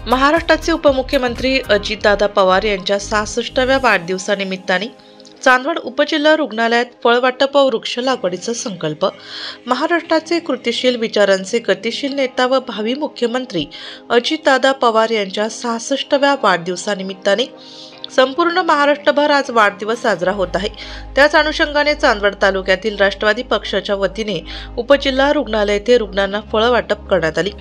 महाराष्ट्राचे उपमुख्यमंत्री अजितदादा पवार यांच्या 66व्या वाढदिवसानिमित्ताने चांदवड उपजिल्हा रुग्णालयात फळवाटप व वृक्ष लागवडीचा संकल्प। महाराष्ट्राचे कृतिशील विचारांचे गतिशील नेता व भावी मुख्यमंत्री अजितदादा पवार यांच्या 66व्या वाढदिवसानिमित्ताने संपूर्ण महाराष्ट्रभर आज वाढदिवस साजरा होत आहे। त्याच अनुषंगाने चांदवड तालुक्यातील राष्ट्रवादी पक्षाच्या वतीने उपजिल्हा रुग्णालय येथे रुग्णांना फळ वाटप करण्यात आली।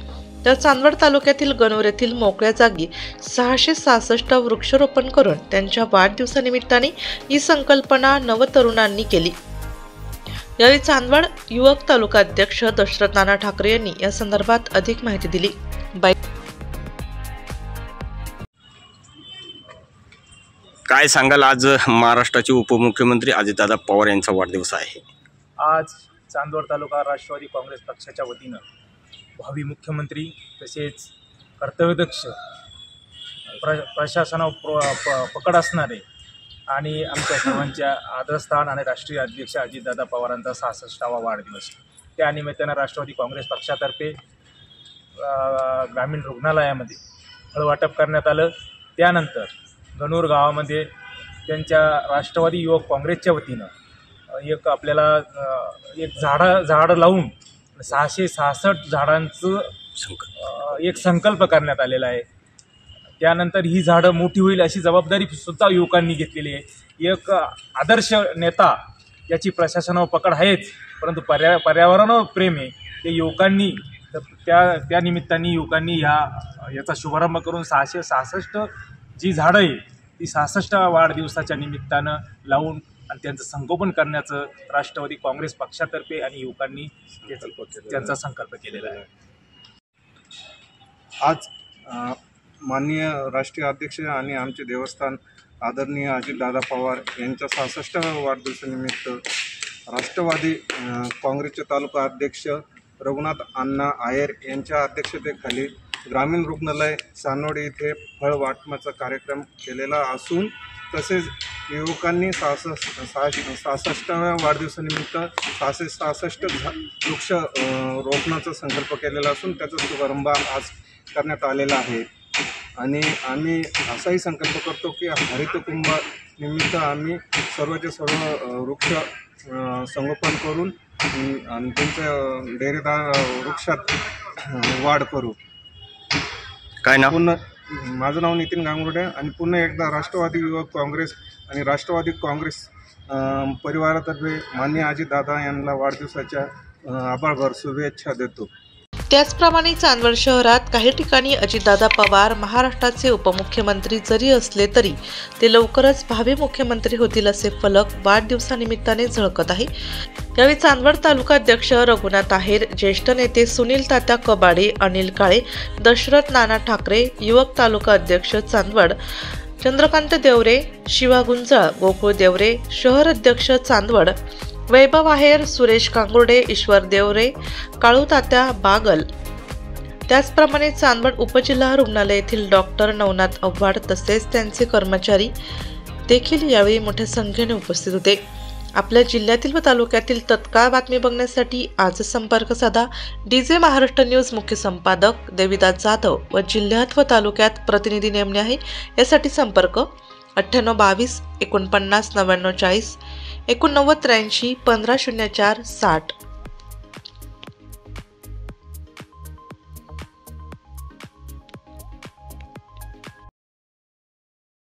तर चांदवड तालुक्यातील गणोर येथील मोकळ्या जागी 666 वृक्षारोपण करून त्यांच्या वाढदिवसानिमित्ताने ही संकल्पना नवतरुणांनी केली। यावेळी चांदवड युवक तालुका अध्यक्ष दशरथ नाना ठाकरे यांनी या संदर्भात अधिक माहिती दिली। काय सांगाल, आज महाराष्ट्राचे उपमुख्यमंत्री अजितदादा पवार यांचा वाढदिवस आहे। आज चांदवड तालुका राष्ट्रवादी काँग्रेस पक्षाच्या वतीनं भावी मुख्यमंत्री तसेच कर्तव्यदक्ष प्रशासनावर पकड असणारे आणि आमच्या सर्वांच्या आदरस्थान आणि राष्ट्रीय अध्यक्ष अजितदादा पवारांचा 66वा वाढदिवस। त्या निमित्तानं राष्ट्रवादी काँग्रेस पक्षातर्फे ग्रामीण रुग्णालयामध्ये फळवाटप करण्यात आलं। त्यानंतर गणूर गावामध्ये त्यांच्या राष्ट्रवादी युवक काँग्रेसच्या वतीनं एक आपल्याला एक झाड लावून 666 झाडांचं एक संकल्प करण्यात आलेला आहे। त्यानंतर ही झाडं मोठी होईल अशी जबाबदारी सुद्धा युवकांनी घेतलेली आहे। एक आदर्श नेता याची प्रशासनावर पकड आहेच, परंतु पर्यावरणावर प्रेम आहे ते युवकांनी त्या निमित्ताने युवकांनी याचा शुभारंभ करून 666 जी झाडं आहे ती 66व्या वाढदिवसाच्या निमित्तानं लावून आणि त्यांचं संगोपन करण्याचं राष्ट्रवादी काँग्रेस पक्षातर्फे आणि युवकांनी त्यांचा संकल्प केलेला आहे। आज माननीय राष्ट्रीय अध्यक्ष आणि आमचे देवस्थान आदरणीय अजितदादा पवार यांच्या 66व्या वाढदिवसानिमित्त राष्ट्रवादी काँग्रेसचे तालुका अध्यक्ष रघुनाथ अण्णा आयर यांच्या अध्यक्षतेखाली ग्रामीण रुग्णालय सानोडी येथे फळ वाटपाचा कार्यक्रम केलेला असून तसेच युवकांनी 66व्या वाढदिवसानिमित्त 666 वृक्ष रोपणाचा संकल्प केलेला असून त्याचा शुभारंभ आज करण्यात आलेला आहे। आणि आम्ही असाही संकल्प करतो की हरित कुंभ निमित्त आम्ही सर्वचे सर्व वृक्ष संगोपन करून आणि त्यांच्या डेरेदार वृक्षात वाढ करू। काय नाव? माझं नाव नितीन गांगुर्डे आणि पुन्हा एकदा राष्ट्रवादी युवक काँग्रेस आणि राष्ट्रवादी काँग्रेस परिवारातर्फे माननीय अजितदादा यांना वाढदिवसाच्या आभारभर शुभेच्छा देतो। त्याचप्रमाणे चांदवड शहरात काही ठिकाणी अजितदादा पवार महाराष्ट्राचे उपमुख्यमंत्री जरी असले तरी ते लवकरच भावी मुख्यमंत्री होतील असे फलक वाढदिवसानिमित्ताने झळकत आहे। यावेळी चांदवड तालुका अध्यक्ष रघुनाथ आहेर, ज्येष्ठ नेते सुनील तात्या कबाडे, अनिल काळे, दशरथ नाना ठाकरे, युवक तालुका अध्यक्ष चांदवड चंद्रकांत देवरे, शिवा गुंजाळ, गोकुळ देवरे, शहर अध्यक्ष चांदवड वैभव आहेर, सुरेश कांगुर्डे, ईश्वर देवरे, काळू तात्या बागल, त्याचप्रमाणे चांदवड उपजिल्हा रुग्णालय येथील डॉक्टर नवनाथ आव्हाड तसेच त्यांचे कर्मचारी देखील यावेळी मोठ्या संख्येने उपस्थित होते। आपल्या जिल्ह्यातील व तालुक्यातील तत्काळ बातमी बघण्यासाठी आज संपर्क साधा। डीजे महाराष्ट्र न्यूज मुख्य संपादक देविदास जाधव व जिल्ह्यात व तालुक्यात प्रतिनिधी नेमणे आहे। यासाठी संपर्क 9822 49 99 40 89 83 15 04 60।